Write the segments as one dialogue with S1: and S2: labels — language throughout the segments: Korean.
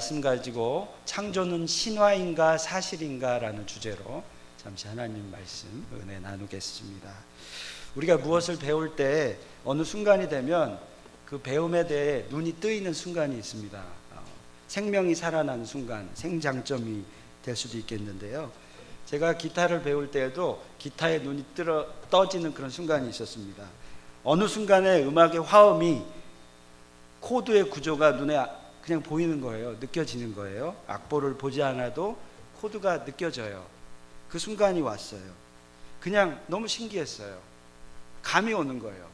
S1: 말씀 가지고 창조는 신화인가 사실인가라는 주제로 잠시 하나님 말씀 은혜 나누겠습니다. 우리가 무엇을 배울 때 어느 순간이 되면 그 배움에 대해 눈이 뜨이는 순간이 있습니다. 생명이 살아나는 순간, 생장점이 될 수도 있겠는데요. 제가 기타를 배울 때에도 기타에 눈이 떠지는 그런 순간이 있었습니다. 어느 순간에 음악의 화음이 코드의 구조가 눈에 그냥 보이는 거예요. 느껴지는 거예요. 악보를 보지 않아도 코드가 느껴져요. 그 순간이 왔어요. 그냥 너무 신기했어요. 감이 오는 거예요.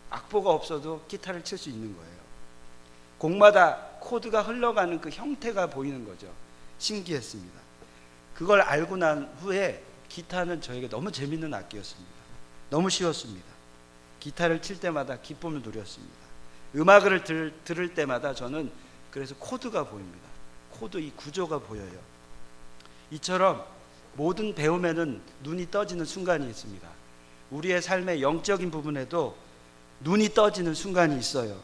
S1: 악보가 없어도 기타를 칠 수 있는 거예요. 곡마다 코드가 흘러가는 그 형태가 보이는 거죠. 신기했습니다. 그걸 알고 난 후에 기타는 저에게 너무 재밌는 악기였습니다. 너무 쉬웠습니다. 기타를 칠 때마다 기쁨을 누렸습니다. 음악을 들을 때마다 저는 그래서 코드가 보입니다. 코드 이 구조가 보여요. 이처럼 모든 배움에는 눈이 떠지는 순간이 있습니다. 우리의 삶의 영적인 부분에도 눈이 떠지는 순간이 있어요.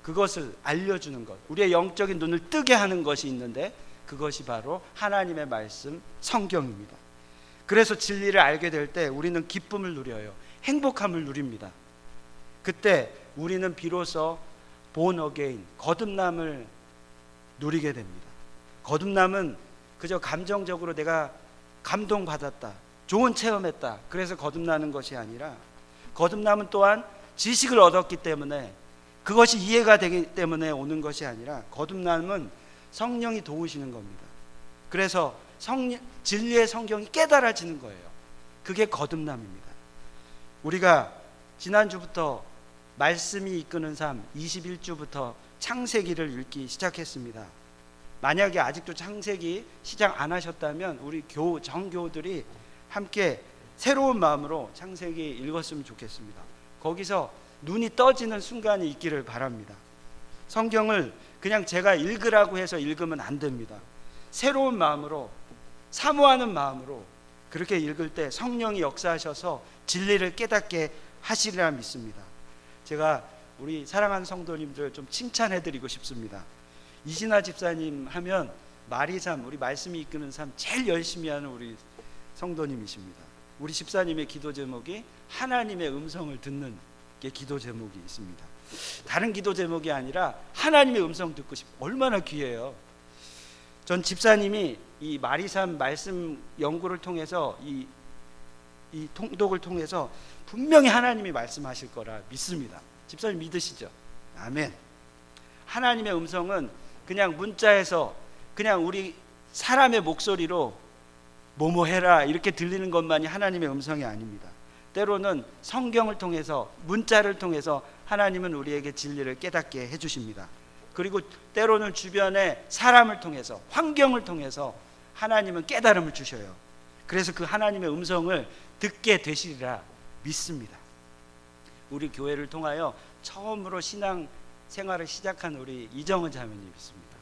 S1: 그것을 알려주는 것, 우리의 영적인 눈을 뜨게 하는 것이 있는데 그것이 바로 하나님의 말씀, 성경입니다. 그래서 진리를 알게 될 때 우리는 기쁨을 누려요. 행복함을 누립니다. 그때 우리는 비로소 born again, 거듭남을 누리게 됩니다. 거듭남은 그저 감정적으로 내가 감동받았다, 좋은 체험했다, 그래서 거듭나는 것이 아니라, 거듭남은 또한 지식을 얻었기 때문에 그것이 이해가 되기 때문에 오는 것이 아니라, 거듭남은 성령이 도우시는 겁니다. 그래서 진리의 성경이 깨달아지는 거예요. 그게 거듭남입니다. 우리가 지난주부터 말씀이 이끄는 삶 21주부터 창세기를 읽기 시작했습니다. 만약에 아직도 창세기 시작 안 하셨다면 우리 정교들이 함께 새로운 마음으로 창세기 읽었으면 좋겠습니다. 거기서 눈이 떠지는 순간이 있기를 바랍니다. 성경을 그냥 제가 읽으라고 해서 읽으면 안 됩니다. 새로운 마음으로, 사모하는 마음으로 그렇게 읽을 때 성령이 역사하셔서 진리를 깨닫게 하시리라 믿습니다. 제가 우리 사랑하는 성도님들 좀 칭찬해드리고 싶습니다. 이신아 집사님 하면 마리삼, 우리 말씀이 이끄는 삶 제일 열심히 하는 우리 성도님이십니다. 우리 집사님의 기도 제목이 하나님의 음성을 듣는 게 기도 제목이 있습니다. 다른 기도 제목이 아니라 하나님의 음성 듣고 얼마나 귀해요. 전 집사님이 이 마리삼 말씀 연구를 통해서 이 통독을 통해서 분명히 하나님이 말씀하실 거라 믿습니다. 집사님 믿으시죠? 아멘. 하나님의 음성은 그냥 문자에서 그냥 우리 사람의 목소리로 뭐뭐 해라 이렇게 들리는 것만이 하나님의 음성이 아닙니다. 때로는 성경을 통해서, 문자를 통해서 하나님은 우리에게 진리를 깨닫게 해주십니다. 그리고 때로는 주변의 사람을 통해서, 환경을 통해서 하나님은 깨달음을 주셔요. 그래서 그 하나님의 음성을 듣게 되시리라 믿습니다. 우리 교회를 통하여 처음으로 신앙 생활을 시작한 우리 이정은 자매님 있습니다.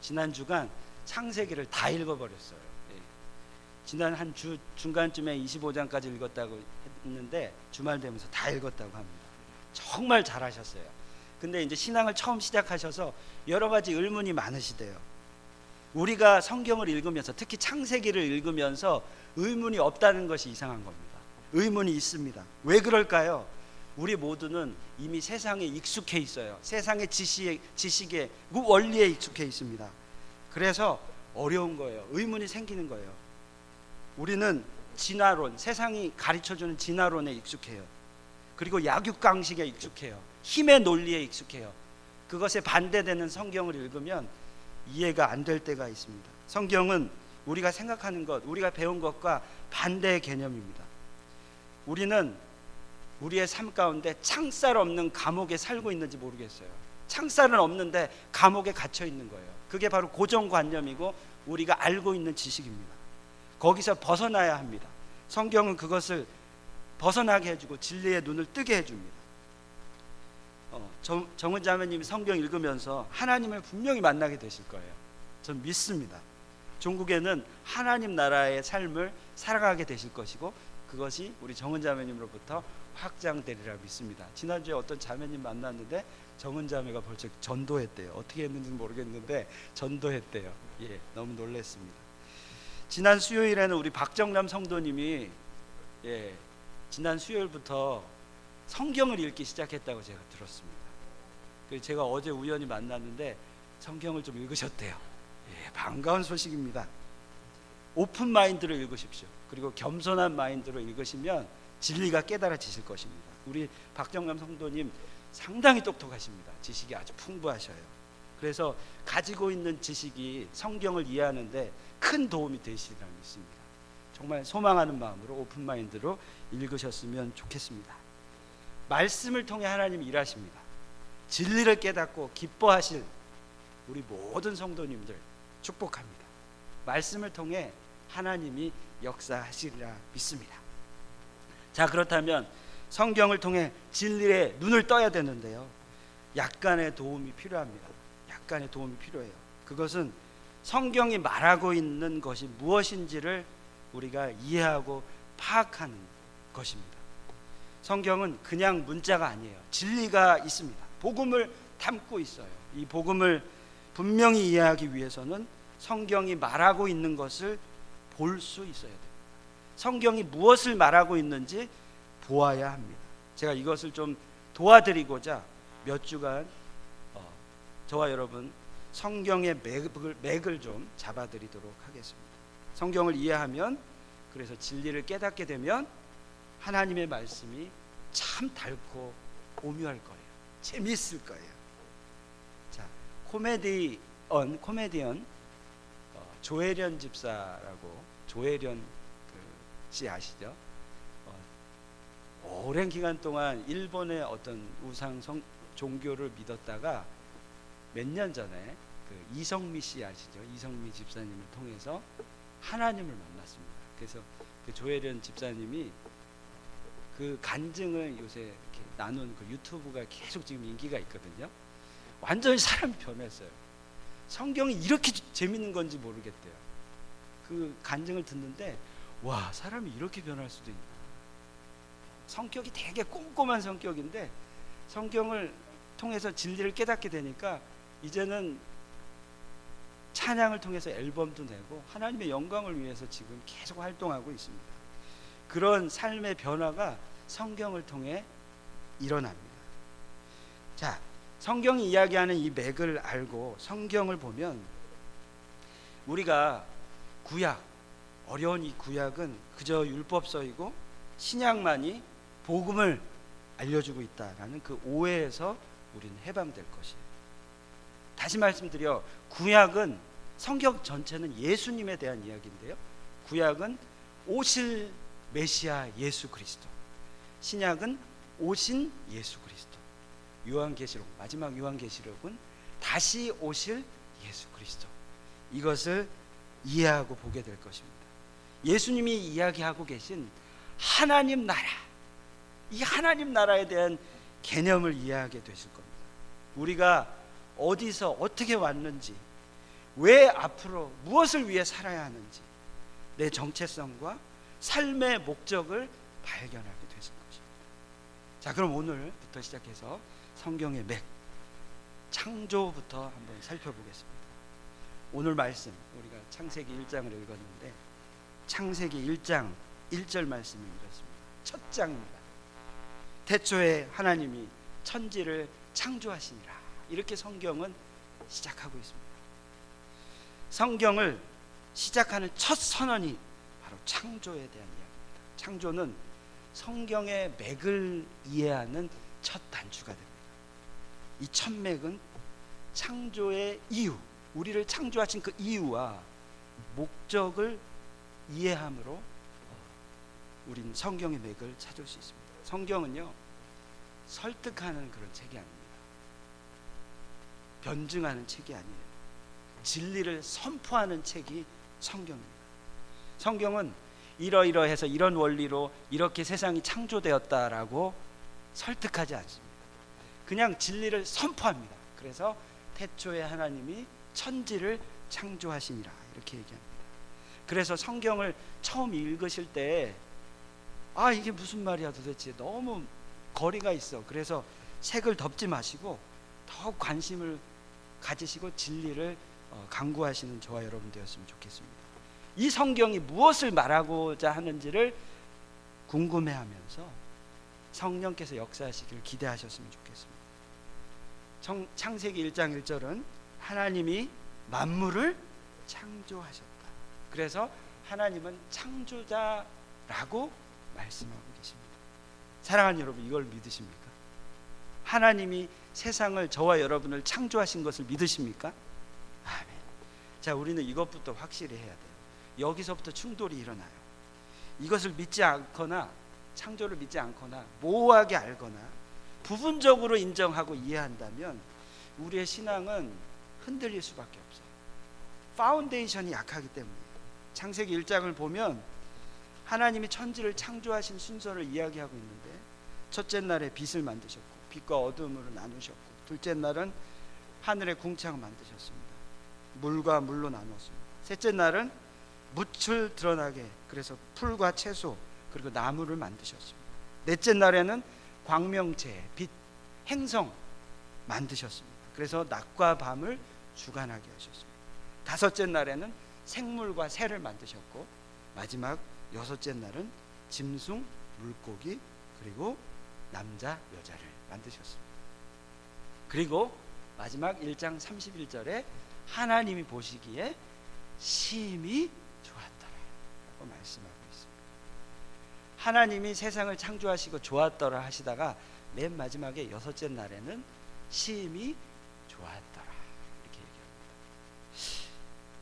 S1: 지난 주간 창세기를 다 읽어버렸어요. 지난 한 주 중간쯤에 25장까지 읽었다고 했는데 주말 되면서 다 읽었다고 합니다. 정말 잘하셨어요. 근데 이제 신앙을 처음 시작하셔서 여러 가지 의문이 많으시대요. 우리가 성경을 읽으면서, 특히 창세기를 읽으면서 의문이 없다는 것이 이상한 겁니다. 의문이 있습니다. 왜 그럴까요? 우리 모두는 이미 세상에 익숙해 있어요. 세상의 지식에, 그 원리에 익숙해 있습니다. 그래서 어려운 거예요. 의문이 생기는 거예요. 우리는 진화론, 세상이 가르쳐주는 진화론에 익숙해요. 그리고 약육강식에 익숙해요. 힘의 논리에 익숙해요. 그것에 반대되는 성경을 읽으면 이해가 안 될 때가 있습니다. 성경은 우리가 생각하는 것, 우리가 배운 것과 반대의 개념입니다. 우리는 우리의 삶 가운데 창살 없는 감옥에 살고 있는지 모르겠어요. 창살은 없는데 감옥에 갇혀 있는 거예요. 그게 바로 고정관념이고 우리가 알고 있는 지식입니다. 거기서 벗어나야 합니다. 성경은 그것을 벗어나게 해주고 진리의 눈을 뜨게 해줍니다. 정은 자매님이 성경 읽으면서 하나님을 분명히 만나게 되실 거예요. 전 믿습니다. 종국에는 하나님 나라의 삶을 살아가게 되실 것이고 그것이 우리 정은 자매님으로부터 확장되리라 믿습니다. 지난주에 어떤 자매님 만났는데 정은 자매가 벌써 전도했대요. 어떻게 했는지 모르겠는데 전도했대요. 예, 너무 놀랐습니다. 지난 수요일에는 우리 박정남 성도님이 지난 수요일부터 성경을 읽기 시작했다고 제가 들었습니다. 그래서 제가 어제 우연히 만났는데 성경을 좀 읽으셨대요. 반가운 소식입니다. 오픈 마인드로 읽으십시오. 그리고 겸손한 마인드로 읽으시면 진리가 깨달아지실 것입니다. 우리 박정남 성도님 상당히 똑똑하십니다. 지식이 아주 풍부하셔요. 그래서 가지고 있는 지식이 성경을 이해하는데 큰 도움이 되시리라 믿습니다. 정말 소망하는 마음으로 오픈 마인드로 읽으셨으면 좋겠습니다. 말씀을 통해 하나님이 일하십니다. 진리를 깨닫고 기뻐하실 우리 모든 성도님들 축복합니다. 말씀을 통해 하나님이 역사하시리라 믿습니다. 자, 그렇다면 성경을 통해 진리에 눈을 떠야 되는데요, 약간의 도움이 필요합니다. 약간의 도움이 필요해요. 그것은 성경이 말하고 있는 것이 무엇인지를 우리가 이해하고 파악하는 것입니다. 성경은 그냥 문자가 아니에요. 진리가 있습니다. 복음을 담고 있어요. 이 복음을 분명히 이해하기 위해서는 성경이 말하고 있는 것을 볼 수 있어야 됩니다. 성경이 무엇을 말하고 있는지 보아야 합니다. 제가 이것을 좀 도와드리고자 몇 주간 저와 여러분 성경의 맥을 좀 잡아드리도록 하겠습니다. 성경을 이해하면, 그래서 진리를 깨닫게 되면 하나님의 말씀이 참 달고 오묘할 거예요. 재미있을 거예요. 자, 코미디언 조혜련 집사라고, 조혜련 씨 아시죠? 오랜 기간 동안 일본의 어떤 우상 종교를 믿었다가 몇 년 전에 이성미 씨 아시죠? 이성미 집사님을 통해서 하나님을 만났습니다. 그래서 그 조혜련 집사님이 그 간증을 요새 이렇게 나눈 그 유튜브가 계속 지금 인기가 있거든요. 완전히 사람이 변했어요. 성경이 이렇게 재밌는 건지 모르겠대요. 그 간증을 듣는데 와, 사람이 이렇게 변할 수도 있나. 성격이 되게 꼼꼼한 성격인데 성경을 통해서 진리를 깨닫게 되니까 이제는 찬양을 통해서 앨범도 내고 하나님의 영광을 위해서 지금 계속 활동하고 있습니다. 그런 삶의 변화가 성경을 통해 일어납니다. 자, 성경이 이야기하는 이 맥을 알고 성경을 보면 우리가 구약, 어려운 이 구약은 그저 율법서이고 신약만이 복음을 알려주고 있다라는 그 오해에서 우리는 해방될 것이에요. 다시 말씀드려, 구약은 성경 전체는 예수님에 대한 이야기인데요, 구약은 오실 메시아 예수 그리스도, 신약은 오신 예수 그리스도, 요한계시록, 마지막 요한계시록은 다시 오실 예수 그리스도, 이것을 이해하고 보게 될 것입니다. 예수님이 이야기하고 계신 하나님 나라, 이 하나님 나라에 대한 개념을 이해하게 되실 겁니다. 우리가 어디서 어떻게 왔는지, 왜 앞으로 무엇을 위해 살아야 하는지, 내 정체성과 삶의 목적을 발견하게 되실 것입니다. 자, 그럼 오늘부터 시작해서 성경의 맥, 창조부터 한번 살펴보겠습니다. 오늘 말씀, 우리가 창세기 1장을 읽었는데 창세기 1장 1절 말씀이 이렇습니다. 첫 장입니다. 태초에 하나님이 천지를 창조하시니라, 이렇게 성경은 시작하고 있습니다. 성경을 시작하는 첫 선언이 바로 창조에 대한 이야기입니다. 창조는 성경의 맥을 이해하는 첫 단추가 됩니다. 이 첫 맥은 창조의 이유, 우리를 창조하신 그 이유와 목적을 이해함으로 우리는 성경의 맥을 찾을 수 있습니다. 성경은요, 설득하는 그런 책이 아닙니다. 변증하는 책이 아니에요. 진리를 선포하는 책이 성경입니다. 성경은 이러이러해서 이런 원리로 이렇게 세상이 창조되었다라고 설득하지 않습니다. 그냥 진리를 선포합니다. 그래서 태초에 하나님이 천지를 창조하시니라, 이렇게 얘기합니다. 그래서 성경을 처음 읽으실 때 이게 무슨 말이야 도대체, 너무 거리가 있어. 그래서 책을 덮지 마시고 더욱 관심을 가지시고 진리를 강구하시는 저와 여러분 되었으면 좋겠습니다. 이 성경이 무엇을 말하고자 하는지를 궁금해하면서 성령께서 역사하시기를 기대하셨으면 좋겠습니다. 창세기 1장 1절은 하나님이 만물을 창조하셨다. 그래서 하나님은 창조자라고 말씀하고 계십니다. 사랑하는 여러분, 이걸 믿으십니까? 하나님이 세상을, 저와 여러분을 창조하신 것을 믿으십니까? 아멘. 자, 우리는 이것부터 확실히 해야 돼요. 여기서부터 충돌이 일어나요. 이것을 믿지 않거나, 창조를 믿지 않거나, 모호하게 알거나 부분적으로 인정하고 이해한다면 우리의 신앙은 흔들릴 수밖에 없어요. 파운데이션이 약하기 때문이에요. 창세기 1장을 보면 하나님이 천지를 창조하신 순서를 이야기하고 있는데, 첫째 날에 빛을 만드셨고 빛과 어둠으로 나누셨고, 둘째 날은 하늘의 궁창을 만드셨습니다. 물과 물로 나눴습니다. 셋째 날은 묻을 드러나게, 그래서 풀과 채소 그리고 나무를 만드셨습니다. 넷째 날에는 광명체, 빛, 행성 만드셨습니다. 그래서 낮과 밤을 주관하게 하셨습니다. 다섯째 날에는 생물과 새를 만드셨고, 마지막 여섯째 날은 짐승, 물고기, 그리고 남자, 여자를 만드셨습니다. 그리고 마지막 1장 31절에 하나님이 보시기에 심히 좋았더라라고 말씀하고 있습니다. 하나님이 세상을 창조하시고 좋았더라 하시다가 맨 마지막에 여섯째 날에는 심히 좋았더라 이렇게 얘기합니다.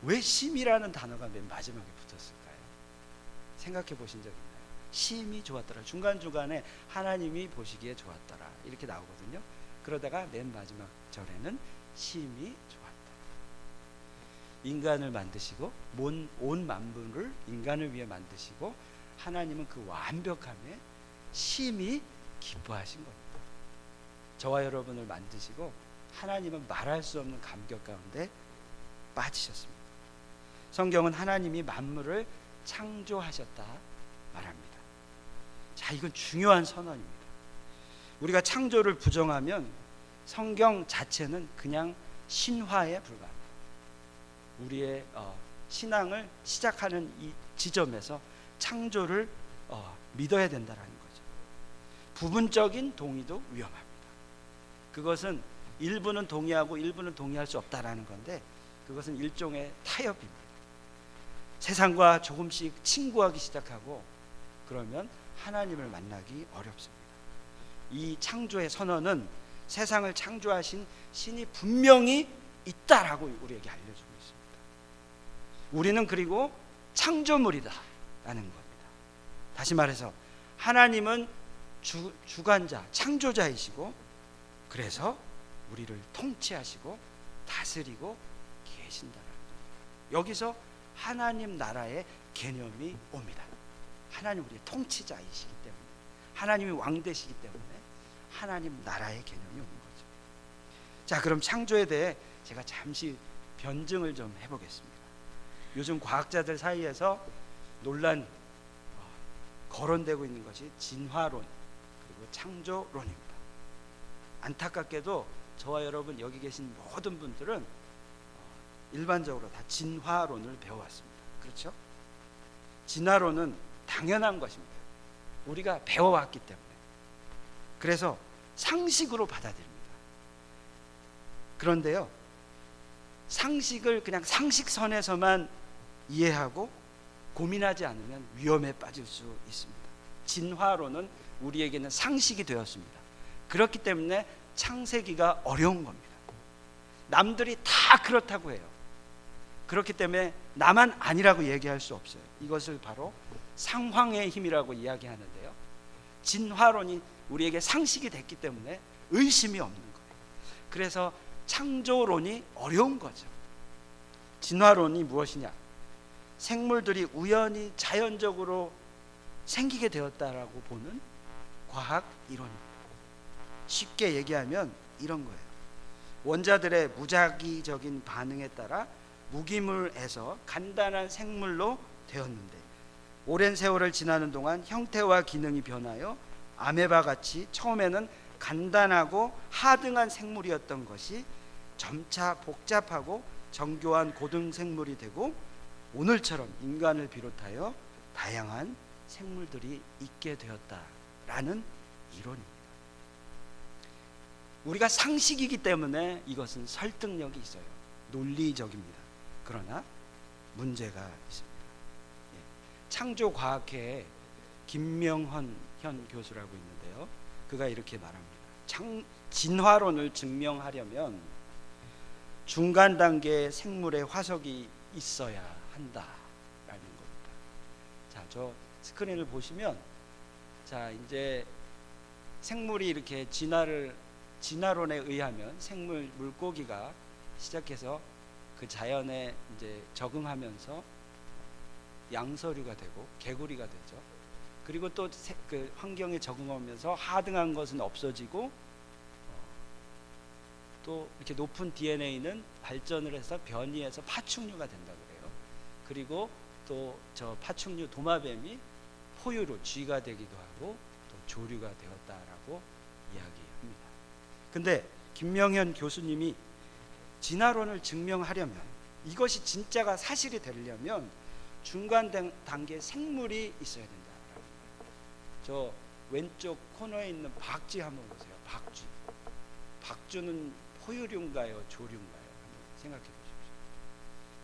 S1: 왜 심이라는 단어가 맨 마지막에 붙었을까요? 생각해 보신 적 있나요? 심히 좋았더라. 중간중간에 하나님이 보시기에 좋았더라 이렇게 나오거든요. 그러다가 맨 마지막 절에는 심히 좋았더라. 인간을 만드시고 온 만물을 인간을 위해 만드시고 하나님은 그 완벽함에 심히 기뻐하신 겁니다. 저와 여러분을 만드시고 하나님은 말할 수 없는 감격 가운데 빠지셨습니다. 성경은 하나님이 만물을 창조하셨다 말합니다. 자, 이건 중요한 선언입니다. 우리가 창조를 부정하면 성경 자체는 그냥 신화에 불과합니다. 우리의 신앙을 시작하는 이 지점에서 창조를 믿어야 된다는 거죠. 부분적인 동의도 위험합니다. 그것은 일부는 동의하고 일부는 동의할 수 없다라는 건데, 그것은 일종의 타협입니다. 세상과 조금씩 친구하기 시작하고 그러면 하나님을 만나기 어렵습니다. 이 창조의 선언은 세상을 창조하신 신이 분명히 있다라고 우리에게 알려주고 있습니다. 우리는 그리고 창조물이다라는 겁니다. 다시 말해서 하나님은 주관자, 창조자이시고, 그래서 우리를 통치하시고 다스리고 계신다는 겁니다. 여기서 하나님 나라의 개념이 옵니다. 하나님 우리의 통치자이시기 때문에, 하나님이 왕되시기 때문에 하나님 나라의 개념이 오는 거죠. 자, 그럼 창조에 대해 제가 잠시 변증을 좀 해보겠습니다. 요즘 과학자들 사이에서 논란 거론되고 있는 것이 진화론 그리고 창조론입니다. 안타깝게도 저와 여러분 여기 계신 모든 분들은 일반적으로 다 진화론을 배워왔습니다. 그렇죠? 진화론은 당연한 것입니다. 우리가 배워왔기 때문에. 그래서 상식으로 받아들입니다. 그런데요, 상식을 그냥 상식선에서만 이해하고 고민하지 않으면 위험에 빠질 수 있습니다. 진화론은 우리에게는 상식이 되었습니다. 그렇기 때문에 창세기가 어려운 겁니다. 남들이 다 그렇다고 해요. 그렇기 때문에 나만 아니라고 얘기할 수 없어요. 이것을 바로 상황의 힘이라고 이야기하는데요, 진화론이 우리에게 상식이 됐기 때문에 의심이 없는 거예요. 그래서 창조론이 어려운 거죠. 진화론이 무엇이냐? 생물들이 우연히 자연적으로 생기게 되었다라고 보는 과학 이론입니다. 쉽게 얘기하면 이런 거예요. 원자들의 무작위적인 반응에 따라 무기물에서 간단한 생물로 되었는데, 오랜 세월을 지나는 동안 형태와 기능이 변하여 아메바 같이 처음에는 간단하고 하등한 생물이었던 것이 점차 복잡하고 정교한 고등생물이 되고 오늘처럼 인간을 비롯하여 다양한 생물들이 있게 되었다라는 이론입니다. 우리가 상식이기 때문에 이것은 설득력이 있어요. 논리적입니다. 그러나 문제가 있습니다. 창조과학회에 김명헌 교수라고 있는데요. 그가 이렇게 말합니다. 진화론을 증명하려면 중간 단계의 생물의 화석이 있어야 한다라는 겁니다. 자, 저 스크린을 보시면, 자, 이제 생물이 이렇게 진화론에 의하면 생물 물고기가 시작해서 그 자연에 이제 적응하면서 양서류가 되고 개구리가 되죠. 그리고 또 그 환경에 적응하면서 하등한 것은 없어지고 또 이렇게 높은 DNA는 발전을 해서 변이해서 파충류가 된다고 그래요. 그리고 또 저 파충류 도마뱀이 포유류 쥐가 되기도 하고 또 조류가 되었다라고 이야기합니다. 근데 김명현 교수님이 진화론을 증명하려면, 이것이 진짜가 사실이 되려면 중간 단계 생물이 있어야 된다라는 거예요. 저 왼쪽 코너에 있는 박쥐 한번 보세요. 박쥐는 포유류인가요, 조류인가요? 한번 생각해 보십시오.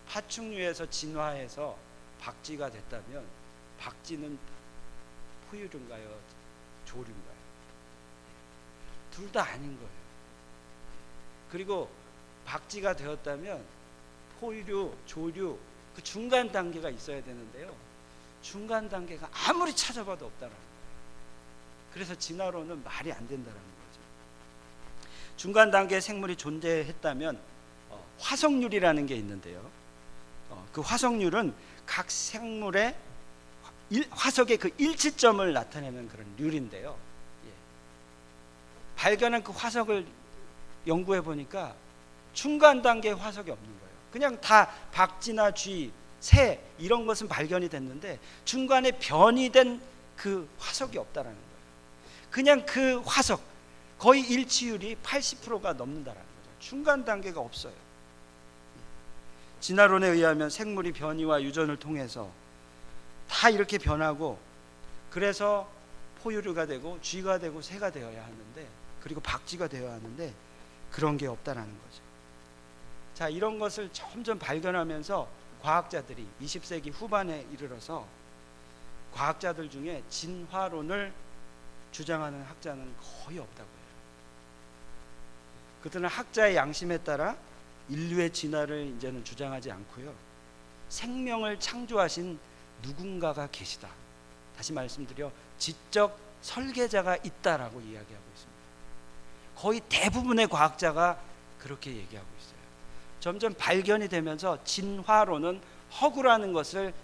S1: 파충류에서 진화해서 박쥐가 됐다면 박쥐는 포유류인가요, 조류인가요? 둘 다 아닌 거예요. 그리고 박쥐가 되었다면 포유류, 조류, 그 중간 단계가 있어야 되는데요. 중간 단계가 아무리 찾아봐도 없다는 거예요. 그래서 진화론은 말이 안 된다는 거죠. 중간 단계 생물이 존재했다면 화석률이라는 게 있는데요. 그 화석률은 각 생물의 화석의 그 일치점을 나타내는 그런 률인데요. 발견한 그 화석을 연구해 보니까 중간 단계 화석이 없는 거예요. 그냥 다 박쥐나 쥐, 새 이런 것은 발견이 됐는데 중간에 변이된 그 화석이 없다라는 거예요. 그냥 그 화석 거의 일치율이 80%가 넘는다라는 거죠. 중간 단계가 없어요. 진화론에 의하면 생물이 변이와 유전을 통해서 다 이렇게 변하고, 그래서 포유류가 되고 쥐가 되고 새가 되어야 하는데, 그리고 박쥐가 되어야 하는데 그런 게 없다라는 거죠. 자, 이런 것을 점점 발견하면서 과학자들이 20세기 후반에 이르러서 과학자들 중에 진화론을 주장하는 학자는 거의 없다고 해요. 그들은 학자의 양심에 따라 인류의 진화를 이제는 주장하지 않고요, 생명을 창조하신 누군가가 계시다, 다시 말씀드려 지적 설계자가 있다라고 이야기하고 있습니다. 거의 대부분의 과학자가 그렇게 얘기하고 있어요. 점점 발견이 되면서 진화론은 허구라는 것을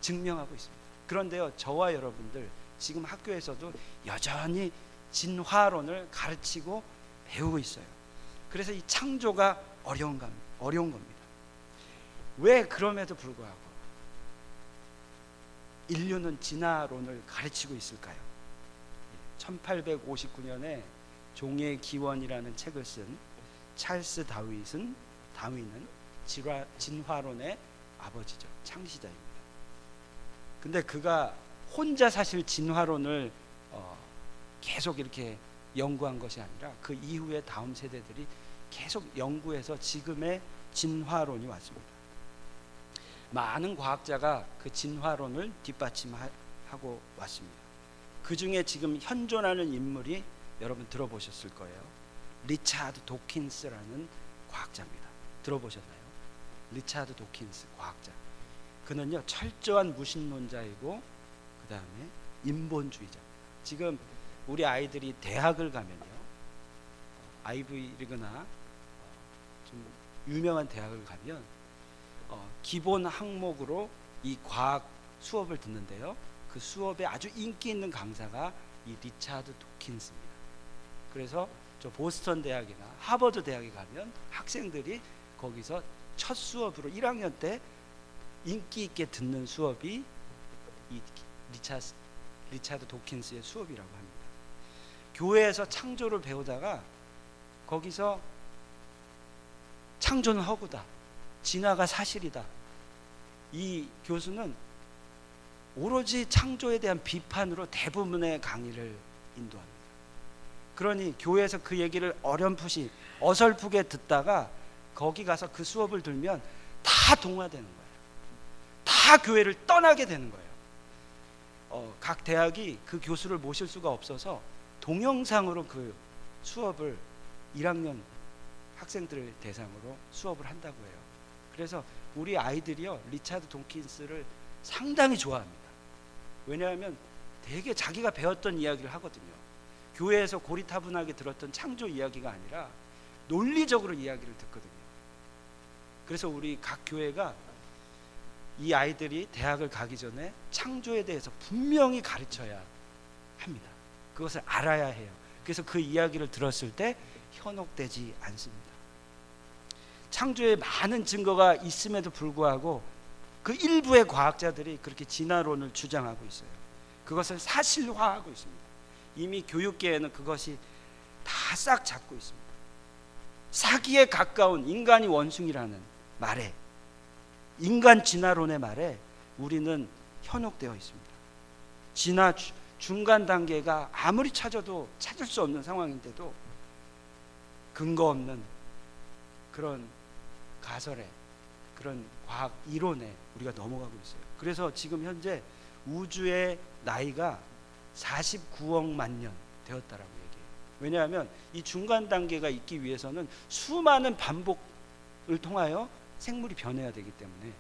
S1: 증명하고 있습니다. 그런데요, 저와 여러분들 지금 학교에서도 여전히 진화론을 가르치고 배우고 있어요. 그래서 이 창조가 어려운 겁니다. 왜 그럼에도 불구하고 인류는 진화론을 가르치고 있을까요? 1859년에 종의 기원이라는 책을 쓴 찰스 다윈은 진화론의 아버지죠. 창시자입니다. 근데 그가 혼자 사실 진화론을 계속 이렇게 연구한 것이 아니라 그 이후에 다음 세대들이 계속 연구해서 지금의 진화론이 왔습니다. 많은 과학자가 그 진화론을 뒷받침하고 왔습니다. 그 중에 지금 현존하는 인물이 여러분 들어보셨을 거예요. 리차드 도킨스라는 과학자입니다. 들어보셨나요? 리차드 도킨스 과학자. 그는요, 철저한 무신론자이고 그 다음에 인본주의자입니다. 지금 우리 아이들이 대학을 가면요, 아이비 리그나 좀 유명한 대학을 가면 기본 항목으로 이 과학 수업을 듣는데요, 그 수업에 아주 인기 있는 강사가 이 리차드 도킨스입니다. 그래서 저 보스턴 대학이나 하버드 대학에 가면 학생들이 거기서 첫 수업으로 1학년 때 인기 있게 듣는 수업이 이 리차드 도킨스의 수업이라고 합니다. 교회에서 창조를 배우다가 거기서 창조는 허구다, 진화가 사실이다, 이 교수는 오로지 창조에 대한 비판으로 대부분의 강의를 인도합니다. 그러니 교회에서 그 얘기를 어렴풋이 어설프게 듣다가 거기 가서 그 수업을 들면 다 동화되는 거예요. 다 교회를 떠나게 되는 거예요. 각 대학이 그 교수를 모실 수가 없어서 동영상으로 그 수업을 1학년 학생들을 대상으로 수업을 한다고 해요. 그래서 우리 아이들이요, 리차드 돈킨스를 상당히 좋아합니다. 왜냐하면 되게 자기가 배웠던 이야기를 하거든요. 교회에서 고리타분하게 들었던 창조 이야기가 아니라 논리적으로 이야기를 듣거든요. 그래서 우리 각 교회가 이 아이들이 대학을 가기 전에 창조에 대해서 분명히 가르쳐야 합니다. 그것을 알아야 해요. 그래서 그 이야기를 들었을 때 현혹되지 않습니다. 창조에 많은 증거가 있음에도 불구하고 그 일부의 과학자들이 그렇게 진화론을 주장하고 있어요. 그것을 사실화하고 있습니다. 이미 교육계에는 그것이 다 싹 잡고 있습니다. 사기에 가까운 인간이 원숭이라는 말에, 인간 진화론의 말에 우리는 현혹되어 있습니다. 진화 중간 단계가 아무리 찾아도 찾을 수 없는 상황인데도 근거 없는 그런 가설에, 그런 과학 이론에 우리가 넘어가고 있어요. 그래서 지금 현재 우주의 나이가 49억만 년 되었다라고 얘기해요. 왜냐하면 이 중간 단계가 있기 위해서는 수많은 반복을 통하여 생물이 변해야 되기 때문에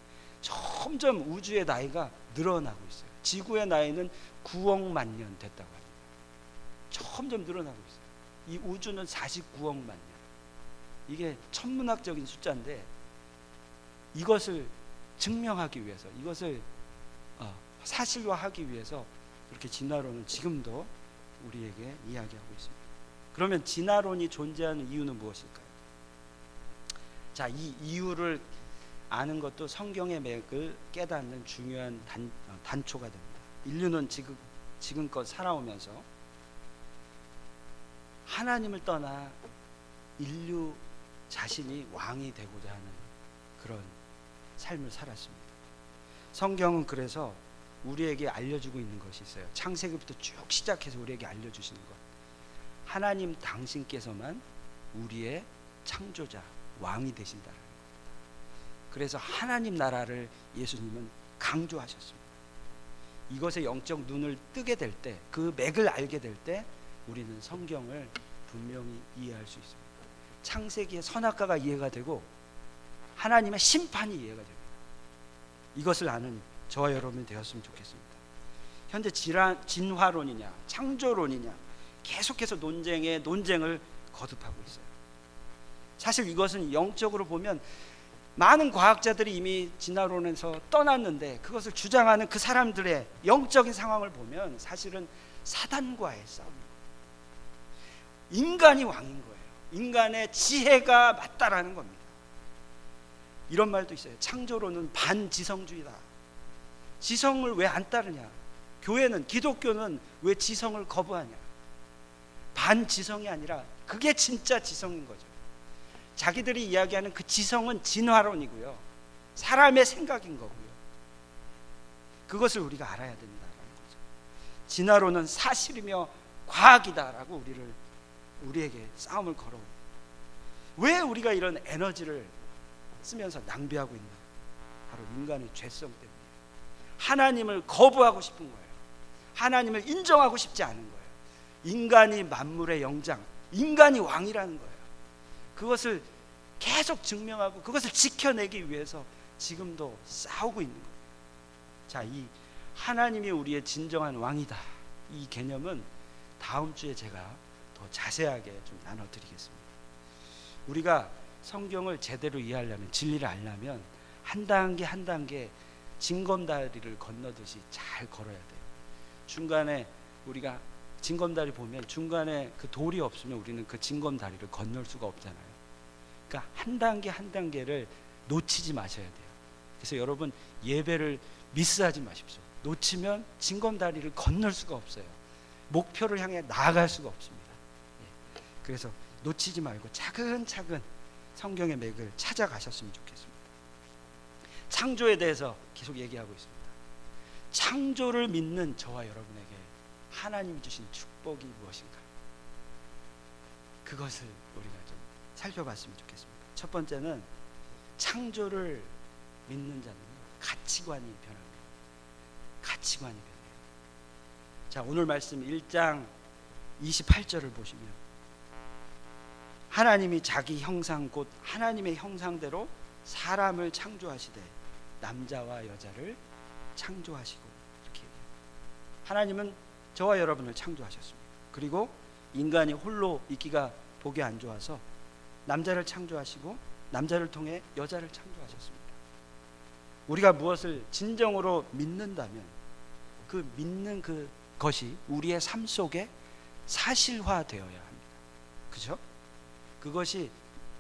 S1: 점점 우주의 나이가 늘어나고 있어요. 지구의 나이는 9억만 년 됐다고 합니다. 점점 늘어나고 있어요. 이 우주는 49억만 년. 이게 천문학적인 숫자인데 이것을 증명하기 위해서, 이것을 사실화하기 위해서 그렇게 진화론은 지금도 우리에게 이야기하고 있습니다. 그러면 진화론이 존재하는 이유는 무엇일까요? 자, 이 이유를 아는 것도 성경의 맥을 깨닫는 중요한 단초가 됩니다. 인류는 지금껏 살아오면서 하나님을 떠나 인류 자신이 왕이 되고자 하는 그런 삶을 살았습니다. 성경은 그래서 우리에게 알려주고 있는 것이 있어요. 창세기부터 쭉 시작해서 우리에게 알려주시는 것, 하나님 당신께서만 우리의 창조자, 왕이 되신다는 겁니다. 그래서 하나님 나라를 예수님은 강조하셨습니다. 이것에 영적 눈을 뜨게 될 때, 그 맥을 알게 될 때 우리는 성경을 분명히 이해할 수 있습니다. 창세기의 선악과가 이해가 되고 하나님의 심판이 이해가 됩니다. 이것을 아는 저와 여러분이 되었으면 좋겠습니다. 현재 진화론이냐 창조론이냐 계속해서 논쟁을 거듭하고 있어요. 사실 이것은 영적으로 보면 많은 과학자들이 이미 진화론에서 떠났는데 그것을 주장하는 그 사람들의 영적인 상황을 보면 사실은 사단과의 싸움입니다. 인간이 왕인 거예요. 인간의 지혜가 맞다라는 겁니다. 이런 말도 있어요. 창조론은 반지성주의다. 지성을 왜 안 따르냐? 교회는, 기독교는 왜 지성을 거부하냐? 반지성이 아니라 그게 진짜 지성인 거죠. 자기들이 이야기하는 그 지성은 진화론이고요, 사람의 생각인 거고요. 그것을 우리가 알아야 된다는 거죠. 진화론은 사실이며 과학이다라고 우리에게 싸움을 걸어옵니다. 왜 우리가 이런 에너지를 쓰면서 낭비하고 있나? 바로 인간의 죄성 때문이에요. 하나님을 거부하고 싶은 거예요. 하나님을 인정하고 싶지 않은 거예요. 인간이 만물의 영장, 인간이 왕이라는 거예요. 그것을 계속 증명하고 그것을 지켜내기 위해서 지금도 싸우고 있는 거예요. 자, 이 하나님이 우리의 진정한 왕이다, 이 개념은 다음 주에 제가 더 자세하게 좀 나눠드리겠습니다. 우리가 성경을 제대로 이해하려면, 진리를 알려면 한 단계 한 단계 징검다리를 건너듯이 잘 걸어야 돼요. 중간에 우리가 징검다리 보면 중간에 그 돌이 없으면 우리는 그 징검다리를 건널 수가 없잖아요. 그러니까 한 단계 한 단계를 놓치지 마셔야 돼요. 그래서 여러분, 예배를 미스하지 마십시오. 놓치면 징검다리를 건널 수가 없어요. 목표를 향해 나아갈 수가 없습니다. 그래서 놓치지 말고 차근차근 성경의 맥을 찾아가셨으면 좋겠습니다. 창조에 대해서 계속 얘기하고 있습니다. 창조를 믿는 저와 여러분에게 하나님이 주신 축복이 무엇인가? 그것을 우리가 좀 살펴봤으면 좋겠습니다. 첫 번째는 창조를 믿는 자는 가치관이 변합니다. 가치관이 변해요. 자, 오늘 말씀 1장 28절을 보시면 하나님이 자기 형상 곧 하나님의 형상대로 사람을 창조하시되 남자와 여자를 창조하시고, 이렇게 얘기해요. 하나님은 저와 여러분을 창조하셨습니다. 그리고 인간이 홀로 있기가 보기 안 좋아서 남자를 창조하시고 남자를 통해 여자를 창조하셨습니다. 우리가 무엇을 진정으로 믿는다면 그 믿는 그것이 우리의 삶 속에 사실화되어야 합니다. 그죠? 그것이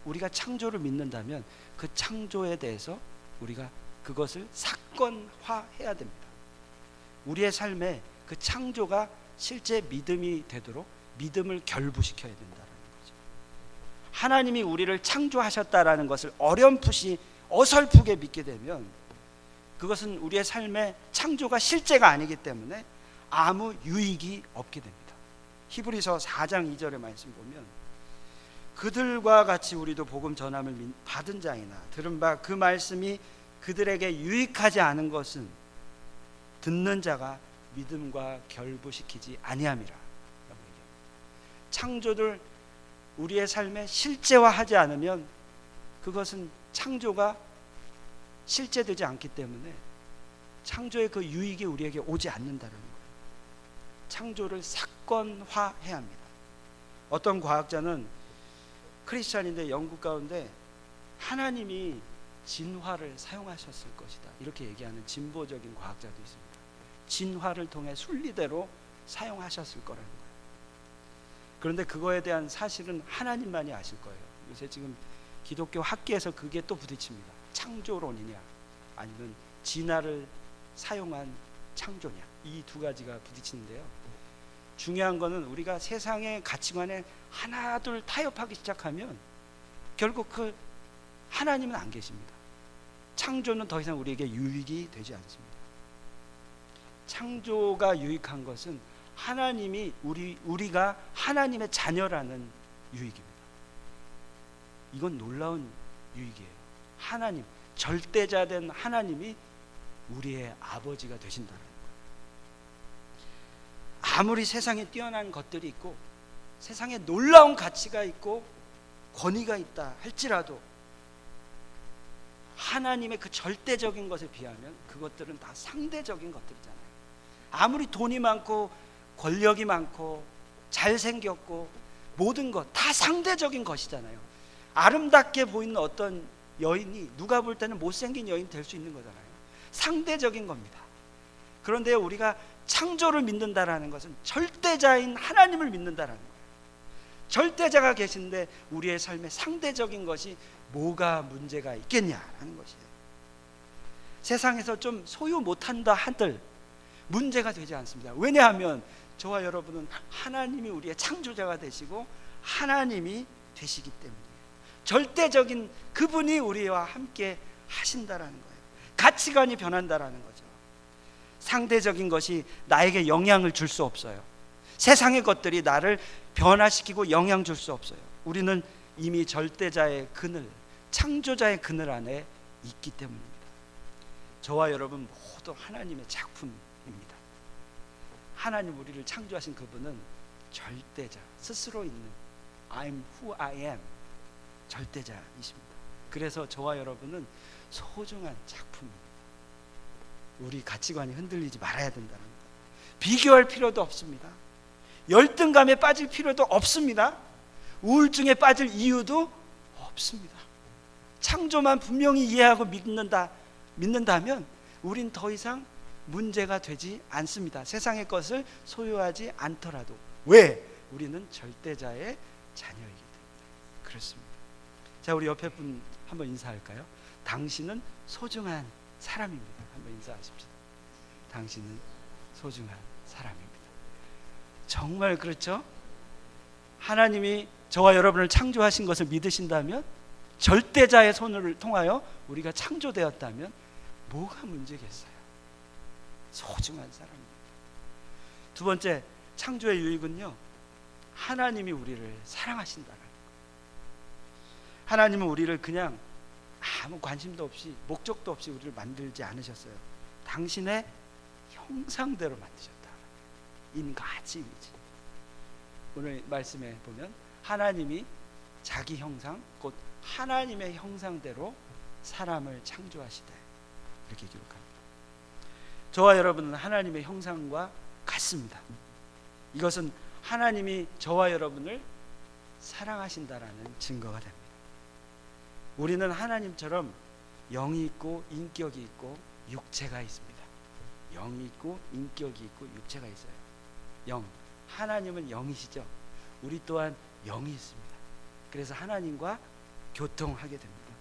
S1: 우리가 창조를 믿는다면 그 창조에 대해서 우리가 그것을 사건화해야 됩니다. 우리의 삶에 그 창조가 실제 믿음이 되도록 믿음을 결부시켜야 된다는 거죠. 하나님이 우리를 창조하셨다라는 것을 어렴풋이 어설프게 믿게 되면 그것은 우리의 삶의 창조가 실제가 아니기 때문에 아무 유익이 없게 됩니다. 히브리서 4장 2절의 말씀 보면 그들과 같이 우리도 복음 전함을 받은 자이나 들은 바 그 말씀이 그들에게 유익하지 않은 것은 듣는 자가 믿음과 결부시키지 아니함이라. 창조를 우리의 삶에 실제화하지 않으면 그것은 창조가 실제되지 않기 때문에 창조의 그 유익이 우리에게 오지 않는다는 거예요. 창조를 사건화해야 합니다. 어떤 과학자는 크리스찬인데 영국 가운데 하나님이 진화를 사용하셨을 것이다, 이렇게 얘기하는 진보적인 과학자도 있습니다. 진화를 통해 순리대로 사용하셨을 거라는 거예요. 그런데 그거에 대한 사실은 하나님만이 아실 거예요. 요새 지금 기독교 학계에서 그게 또 부딪힙니다. 창조론이냐 아니면 진화를 사용한 창조냐, 이 두 가지가 부딪히는데요. 중요한 거는 우리가 세상의 가치관에 하나둘 타협하기 시작하면 결국 그 하나님은 안 계십니다. 창조는 더 이상 우리에게 유익이 되지 않습니다. 창조가 유익한 것은 하나님이 우리가 하나님의 자녀라는 유익입니다. 이건 놀라운 유익이에요. 하나님, 절대자 된 하나님이 우리의 아버지가 되신다는 거예요. 아무리 세상에 뛰어난 것들이 있고 세상에 놀라운 가치가 있고 권위가 있다 할지라도 하나님의 그 절대적인 것에 비하면 그것들은 다 상대적인 것들이잖아요. 아무리 돈이 많고 권력이 많고 잘생겼고 모든 것 다 상대적인 것이잖아요. 아름답게 보이는 어떤 여인이 누가 볼 때는 못생긴 여인 될 수 있는 거잖아요. 상대적인 겁니다. 그런데 우리가 창조를 믿는다라는 것은 절대자인 하나님을 믿는다라는 거예요. 절대자가 계신데 우리의 삶에 상대적인 것이 뭐가 문제가 있겠냐라는 것이에요. 세상에서 좀 소유 못한다 한들 문제가 되지 않습니다. 왜냐하면 저와 여러분은 하나님이 우리의 창조자가 되시고 하나님이 되시기 때문이에요. 절대적인 그분이 우리와 함께 하신다라는 거예요. 가치관이 변한다라는 거죠. 상대적인 것이 나에게 영향을 줄 수 없어요. 세상의 것들이 나를 변화시키고 영향 줄 수 없어요. 우리는 이미 절대자의 그늘, 창조자의 그늘 안에 있기 때문입니다. 저와 여러분 모두 하나님의 작품입니다. 하나님 우리를 창조하신 그분은 절대자, 스스로 있는 I'm who I am, 절대자이십니다. 그래서 저와 여러분은 소중한 작품입니다. 우리 가치관이 흔들리지 말아야 된다는 거예요. 비교할 필요도 없습니다. 열등감에 빠질 필요도 없습니다. 우울증에 빠질 이유도 없습니다. 창조만 분명히 이해하고 믿는다면 우린 더 이상 문제가 되지 않습니다. 세상의 것을 소유하지 않더라도. 왜? 우리는 절대자의 자녀이기 때문에 그렇습니다. 자, 우리 옆에 분 한번 인사할까요? 당신은 소중한 사람입니다. 한번 인사하십시다. 당신은 소중한 사람입니다. 정말 그렇죠? 하나님이 저와 여러분을 창조하신 것을 믿으신다면, 절대자의 손을 통하여 우리가 창조되었다면 뭐가 문제겠어요? 소중한 사람입니다. 두 번째, 창조의 유익은요, 하나님이 우리를 사랑하신다는 거예요. 하나님은 우리를 그냥 아무 관심도 없이, 목적도 없이 우리를 만들지 않으셨어요. 당신의 형상대로 만드셨다. 인같이 이미지. 오늘 말씀에 보면 하나님이 자기 형상, 곧 하나님의 형상대로 사람을 창조하시되, 이렇게 기록합니다. 저와 여러분은 하나님의 형상과 같습니다. 이것은 하나님이 저와 여러분을 사랑하신다라는 증거가 됩니다. 우리는 하나님처럼 영이 있고 인격이 있고 육체가 있습니다. 영이 있고 인격이 있고 육체가 있어요. 영, 하나님은 영이시죠. 우리 또한 영이 있습니다. 그래서 하나님과 교통하게 됩니다.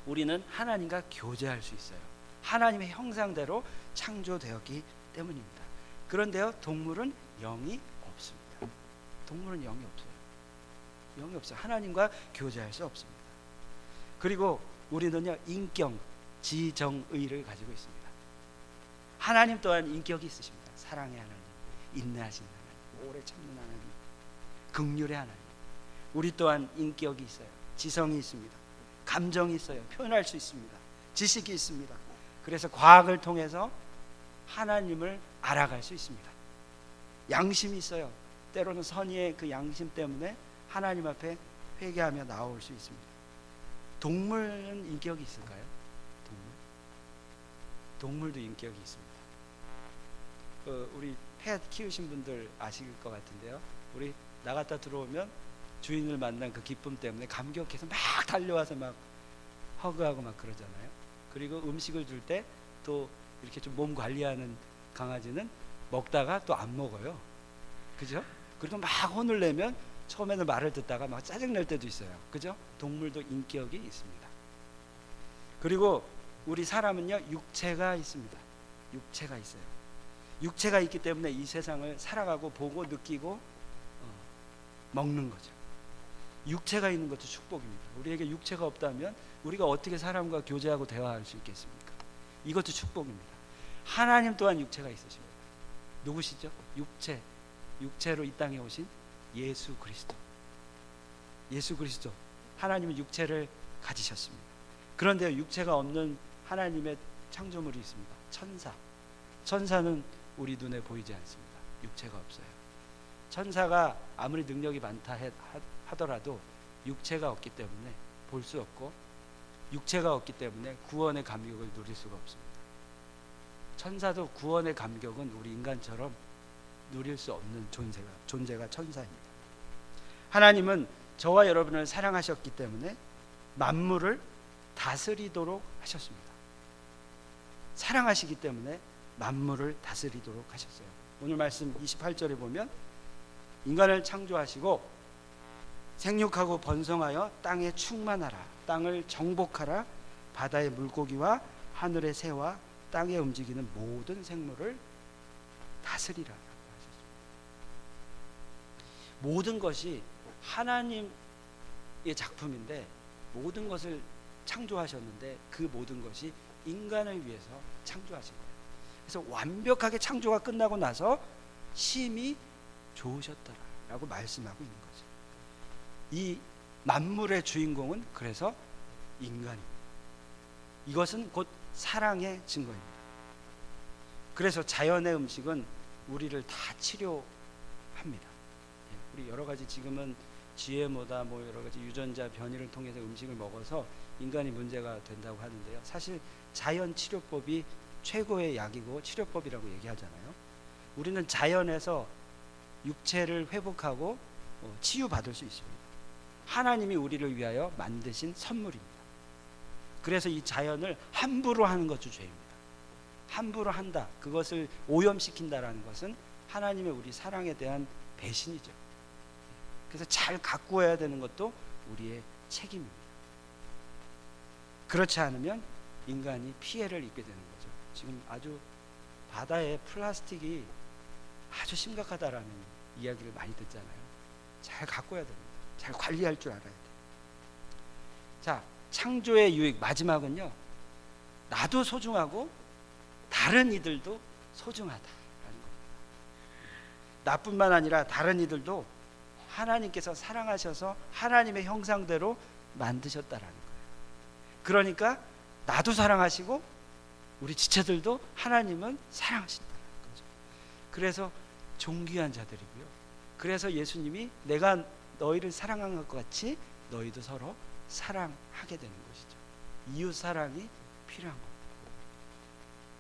S1: 우리는 하나님과 교제할 수 있어요. 하나님의 형상대로 창조되었기 때문입니다. 그런데요, 동물은 영이 없습니다. 동물은 영이 없어요. 영이 없어요. 하나님과 교제할 수 없습니다. 그리고 우리는요, 인격, 지정의를 가지고 있습니다. 하나님 또한 인격이 있으십니다. 사랑의 하나님, 인내하신 하나님, 오래 참는 하나님, 긍휼의 하나님. 우리 또한 인격이 있어요. 지성이 있습니다. 감정이 있어요. 표현할 수 있습니다. 지식이 있습니다. 그래서 과학을 통해서 하나님을 알아갈 수 있습니다. 양심이 있어요. 때로는 선의의 그 양심 때문에 하나님 앞에 회개하며 나올 수 있습니다. 동물은 인격이 있을까요? 동물도 인격이 있습니다. 우리 펫 키우신 분들 아실 것 같은데요. 우리 나갔다 들어오면 주인을 만난 그 기쁨 때문에 감격해서 막 달려와서 막 허그하고 막 그러잖아요. 그리고 음식을 줄 때 또 이렇게 좀 몸 관리하는 강아지는 먹다가 또 안 먹어요. 그죠? 그리고 막 혼을 내면 처음에는 말을 듣다가 막 짜증낼 때도 있어요. 그죠? 동물도 인격이 있습니다. 그리고 우리 사람은요, 육체가 있습니다. 육체가 있어요. 육체가 있기 때문에 이 세상을 살아가고 보고 느끼고 먹는 거죠. 육체가 있는 것도 축복입니다. 우리에게 육체가 없다면 우리가 어떻게 사람과 교제하고 대화할 수 있겠습니까? 이것도 축복입니다. 하나님 또한 육체가 있으십니다. 누구시죠? 육체로 이 땅에 오신 예수 그리스도. 예수 그리스도, 하나님은 육체를 가지셨습니다. 그런데 육체가 없는 하나님의 창조물이 있습니다. 천사는 우리 눈에 보이지 않습니다. 육체가 없어요. 천사가 아무리 능력이 많다 하더라도 육체가 없기 때문에 볼 수 없고, 육체가 없기 때문에 구원의 감격을 누릴 수가 없습니다. 천사도 구원의 감격은 우리 인간처럼 누릴 수 없는 존재가 천사입니다. 하나님은 저와 여러분을 사랑하셨기 때문에 만물을 다스리도록 하셨습니다. 사랑하시기 때문에 만물을 다스리도록 하셨어요. 오늘 말씀 28절에 보면 인간을 창조하시고 생육하고 번성하여 땅에 충만하라, 땅을 정복하라, 바다의 물고기와 하늘의 새와 땅에 움직이는 모든 생물을 다스리라 하셨습니다. 모든 것이 하나님의 작품인데, 모든 것을 창조하셨는데 그 모든 것이 인간을 위해서 창조하신 거예요. 그래서 완벽하게 창조가 끝나고 나서 심히 좋으셨더라라고 말씀하고 있는 거죠. 이 만물의 주인공은 그래서 인간입니다. 이것은 곧 사랑의 증거입니다. 그래서 자연의 음식은 우리를 다 치료합니다. 우리 여러 가지 지금은 GMO다 뭐 여러 가지 유전자 변이를 통해서 음식을 먹어서 인간이 문제가 된다고 하는데요. 사실 자연 치료법이 최고의 약이고 치료법이라고 얘기하잖아요. 우리는 자연에서 육체를 회복하고 치유받을 수 있습니다. 하나님이 우리를 위하여 만드신 선물입니다. 그래서 이 자연을 함부로 하는 것도 죄입니다. 함부로 한다, 그것을 오염시킨다라는 것은 하나님의 우리 사랑에 대한 배신이죠. 그래서 잘 가꾸어야 되는 것도 우리의 책임입니다. 그렇지 않으면 인간이 피해를 입게 되는 거죠. 지금 아주 바다에 플라스틱이 아주 심각하다라는 이야기를 많이 듣잖아요. 잘 가꿔야 됩니다. 잘 관리할 줄 알아야 돼. 자, 창조의 유익 마지막은요. 나도 소중하고 다른 이들도 소중하다라는 겁니다. 나뿐만 아니라 다른 이들도 하나님께서 사랑하셔서 하나님의 형상대로 만드셨다라는 거예요. 그러니까 나도 사랑하시고 우리 지체들도 하나님은 사랑하신다는 거죠. 그래서 존귀한 자들이고요. 그래서 예수님이 내가 너희를 사랑한 것 같이 너희도 서로 사랑하게 되는 것이죠. 이웃 사랑이 필요한 겁니다.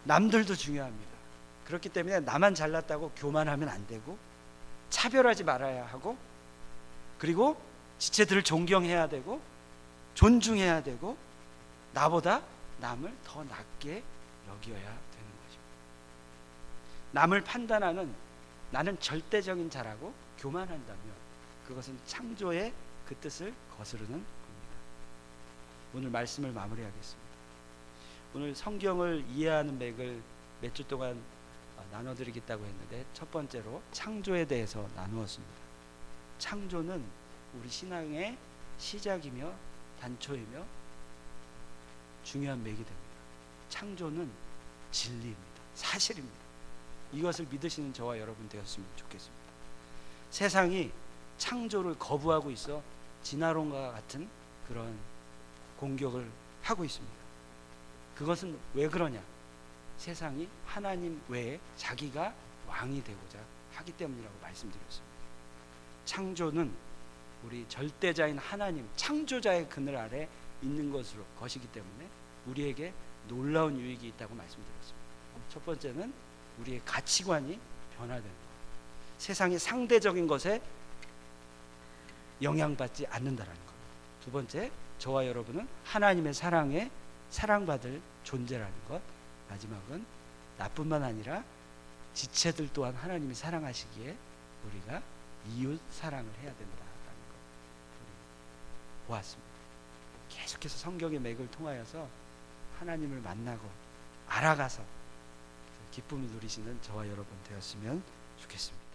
S1: 남들도 중요합니다. 그렇기 때문에 나만 잘났다고 교만하면 안 되고 차별하지 말아야 하고 그리고 지체들을 존경해야 되고 존중해야 되고 나보다 남을 더 낮게 여겨야 되는 거죠. 남을 판단하는 나는 절대적인 자라고 교만한다면 그것은 창조의 그 뜻을 거스르는 겁니다. 오늘 말씀을 마무리하겠습니다. 오늘 성경을 이해하는 맥을 몇 주 동안 나눠드리겠다고 했는데 첫 번째로 창조에 대해서 나누었습니다. 창조는 우리 신앙의 시작이며 단초이며 중요한 맥이 됩니다. 창조는 진리입니다. 사실입니다. 이것을 믿으시는 저와 여러분 되었으면 좋겠습니다. 세상이 창조를 거부하고 있어 진화론과 같은 그런 공격을 하고 있습니다. 그것은 왜 그러냐? 세상이 하나님 외에 자기가 왕이 되고자 하기 때문이라고 말씀드렸습니다. 창조는 우리 절대자인 하나님 창조자의 그늘 아래 있는 것이기 때문에 우리에게 놀라운 유익이 있다고 말씀드렸습니다. 첫 번째는 우리의 가치관이 변화되는 것. 세상의 상대적인 것에 영향받지 않는다라는 것. 두 번째, 저와 여러분은 하나님의 사랑에 사랑받을 존재라는 것. 마지막은 나뿐만 아니라 지체들 또한 하나님이 사랑하시기에 우리가 이웃 사랑을 해야 된다라는 것 우리 보았습니다. 계속해서 성경의 맥을 통하여서 하나님을 만나고 알아가서 기쁨을 누리시는 저와 여러분 되었으면 좋겠습니다.